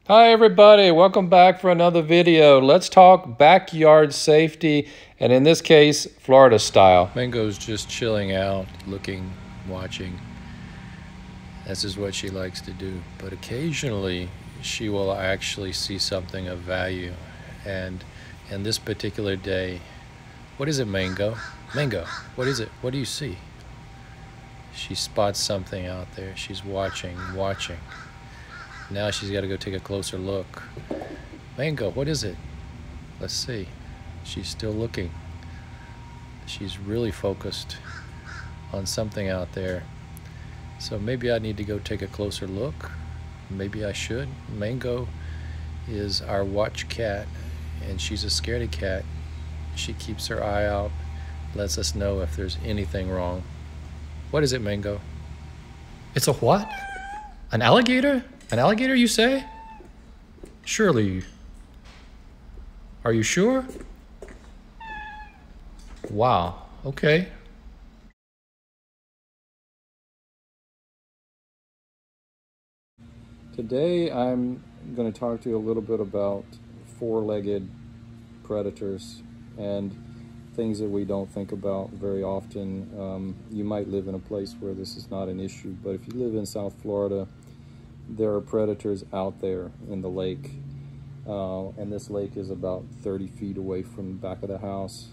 Hi everybody, welcome back for another video. Let's talk backyard safety, and in this case, Florida style. Mingo's just chilling out, looking, watching. This is what she likes to do. But occasionally, she will actually see something of value. And in this particular day, what is it, Mango? Mango, what is it? What do you see? She spots something out there. She's watching. Now she's got to go take a closer look. Mango, what is it? Let's see. She's still looking. She's really focused on something out there. So maybe I need to go take a closer look. Maybe I should. Mango is our watch cat, and she's a scaredy cat. She keeps her eye out, lets us know if there's anything wrong. What is it, Mango? It's a what? An alligator? An alligator, you say? Surely. Are you sure? Wow, okay. Today I'm going to talk to you a little bit about four-legged predators and things that we don't think about very often. You might live in a place where this is not an issue, but if you live in South Florida, there are predators out there in the lake, and this lake is about 30 feet away from the back of the house.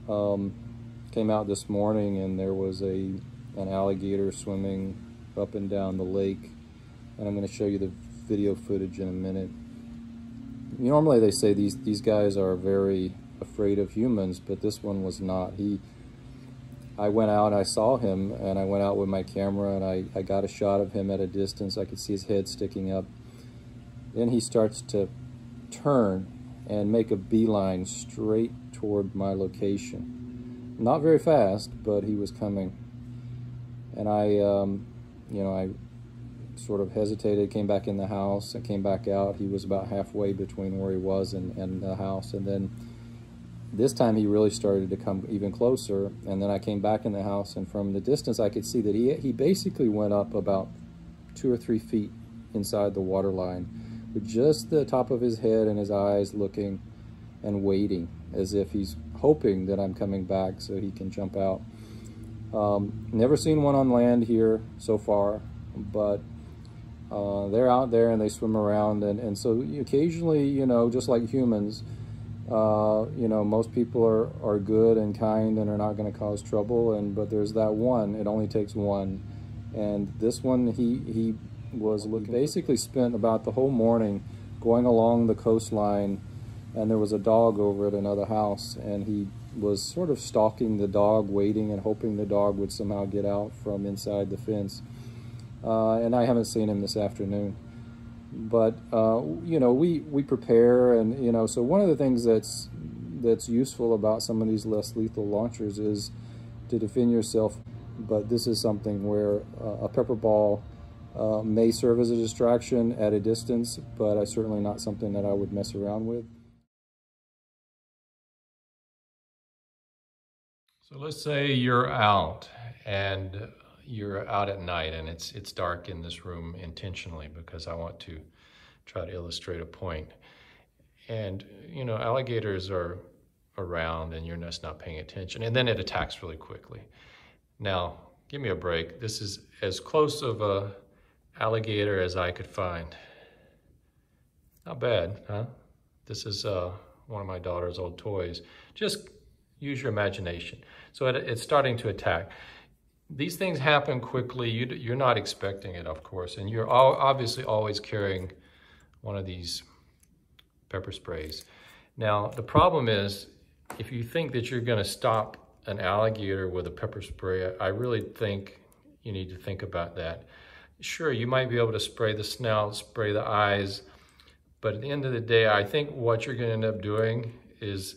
Came out this morning and there was an alligator swimming up and down the lake, and I'm going to show you the video footage in a minute. Normally they say these guys are very afraid of humans, but this one was not. I went out, I saw him, and I went out with my camera, and I got a shot of him at a distance. I could see his head sticking up. Then he starts to turn and make a beeline straight toward my location. Not very fast, but he was coming. And I sort of hesitated, came back in the house, and came back out. He was about halfway between where he was and the house, and then this time he really started to come even closer, and then I came back in the house, and from the distance I could see that he basically went up about 2 or 3 feet inside the water line with just the top of his head and his eyes looking and waiting as if he's hoping that I'm coming back so he can jump out. Never seen one on land here so far, but they're out there and they swim around, and so occasionally, just like humans, most people are good and kind and are not going to cause trouble, but there's that one. It only takes one, and this one he was looking. Basically spent about the whole morning going along the coastline, and there was a dog over at another house, and he was sort of stalking the dog, waiting and hoping the dog would somehow get out from inside the fence. And I haven't seen him this afternoon. But we prepare, and so one of the things that's useful about some of these less lethal launchers is to defend yourself. But this is something where a Pepperball may serve as a distraction at a distance, but certainly not something that I would mess around with. So let's say you're out and you're out at night, and it's dark in this room intentionally because I want to try to illustrate a point. And alligators are around and you're just not paying attention, and then it attacks really quickly. Now give me a break. This is as close of a alligator as I could find. Not bad, huh? This is one of my daughter's old toys. Just use your imagination. So it's starting to attack. These things happen quickly. You're not expecting it, of course, and you're obviously always carrying one of these pepper sprays. Now, the problem is, if you think that you're going to stop an alligator with a pepper spray, I really think you need to think about that. Sure, you might be able to spray the snout, spray the eyes, but at the end of the day, I think what you're going to end up doing is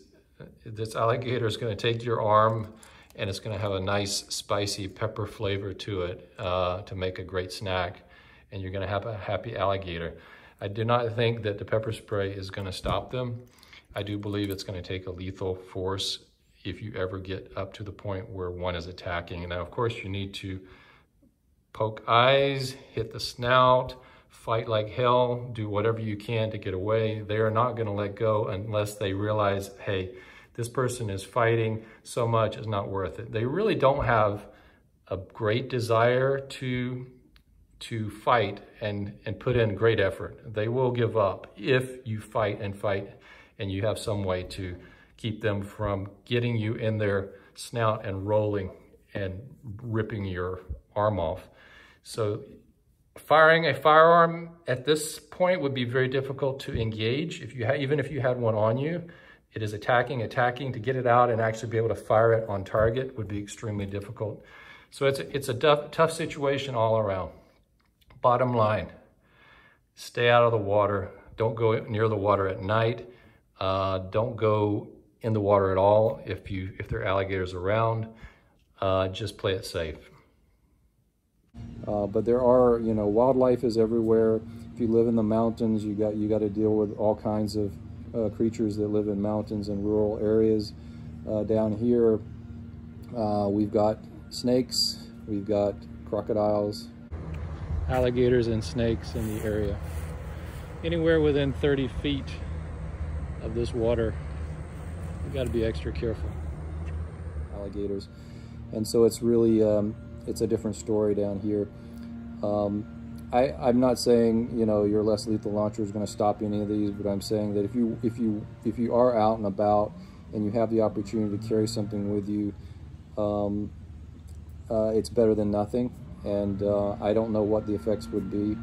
this alligator is going to take your arm, and it's going to have a nice spicy pepper flavor to it to make a great snack, and you're going to have a happy alligator. I do not think that the pepper spray is going to stop them. I do believe it's going to take a lethal force if you ever get up to the point where one is attacking. And now, of course, you need to poke eyes, hit the snout, fight like hell, do whatever you can to get away. They are not going to let go unless they realize, hey, this person is fighting so much, it's not worth it. They really don't have a great desire to fight and put in great effort. They will give up if you fight and you have some way to keep them from getting you in their snout and rolling and ripping your arm off. So firing a firearm at this point would be very difficult to engage. Even if you had one on you, it is attacking. To get it out and actually be able to fire it on target would be extremely difficult. So it's a tough situation all around. Bottom line, stay out of the water. Don't go near the water at night. Don't go in the water at all if there are alligators around. Just play it safe. But there are, wildlife is everywhere. If you live in the mountains, you got to deal with all kinds of creatures that live in mountains and rural areas. Down here, we've got snakes, we've got crocodiles, alligators and snakes in the area. Anywhere within 30 feet of this water, you got to be extra careful. Alligators. And so it's really, it's a different story down here. I'm not saying, your less lethal launcher is going to stop any of these, but I'm saying that if you are out and about and you have the opportunity to carry something with you, it's better than nothing. And I don't know what the effects would be,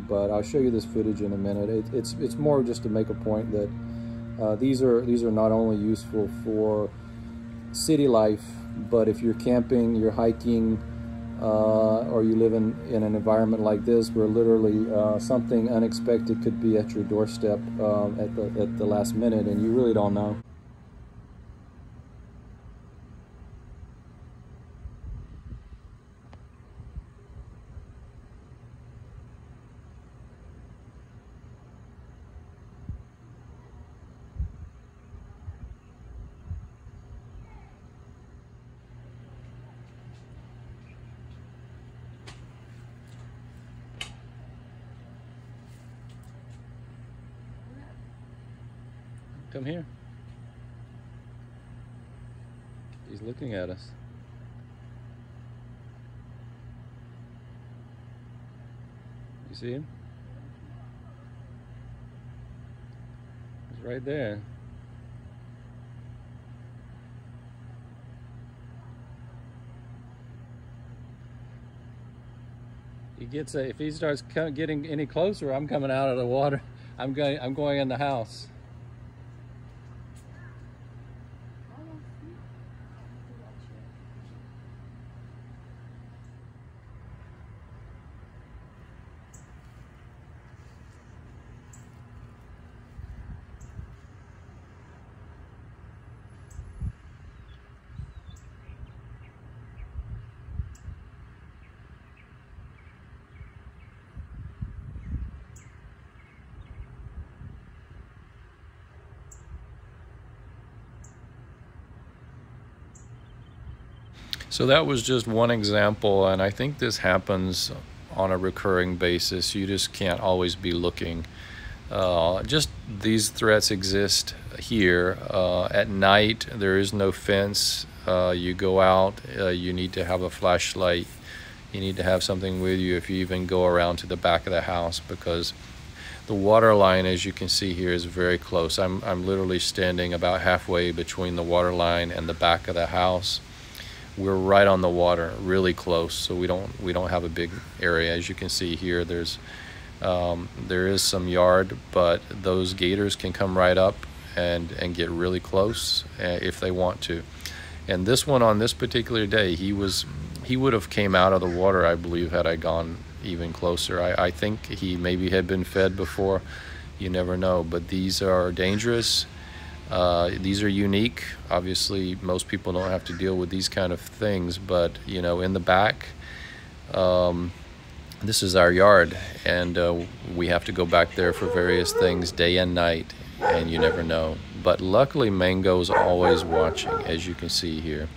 but I'll show you this footage in a minute. It's more just to make a point that these are not only useful for city life, but if you're camping, you're hiking, or you live in an environment like this where literally something unexpected could be at your doorstep at the last minute, and you really don't know. Come here. He's looking at us. You see him? He's right there. He gets if he starts getting any closer, I'm coming out of the water. I'm going in the house. So that was just one example, and I think this happens on a recurring basis. You just can't always be looking. Just these threats exist here. At night, there is no fence. You go out, you need to have a flashlight. You need to have something with you if you even go around to the back of the house, because the water line, as you can see here, is very close. I'm literally standing about halfway between the water line and the back of the house. We're right on the water, really close, so we don't have a big area. As you can see here, there is some yard, but those gators can come right up and get really close if they want to. And this one, on this particular day, he would have came out of the water, I believe, had I gone even closer. I think he maybe had been fed before. You never know, but these are dangerous. These are unique. Obviously, most people don't have to deal with these kind of things, but in the back, this is our yard, and we have to go back there for various things day and night, and you never know. But luckily, Mango's always watching, as you can see here.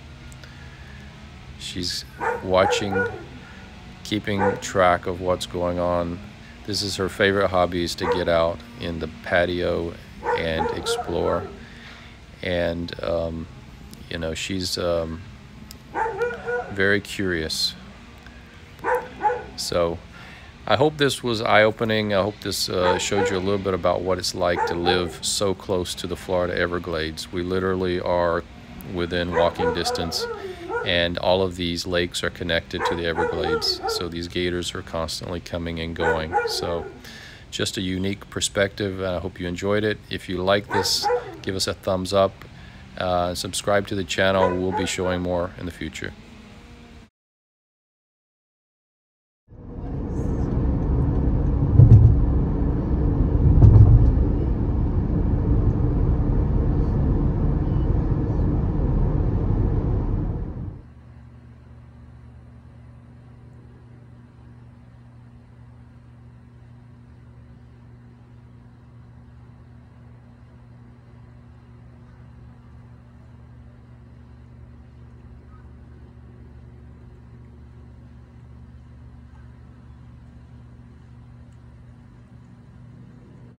She's watching, keeping track of what's going on. This is her favorite hobby, is to get out in the patio and explore. And you know, she's very curious. So I hope this was eye-opening. I hope this showed you a little bit about what it's like to live so close to the Florida Everglades. We literally are within walking distance, and all of these lakes are connected to the Everglades. So these gators are constantly coming and going. So just a unique perspective, and I hope you enjoyed it. If you like this, give us a thumbs up. Subscribe to the channel. We'll be showing more in the future.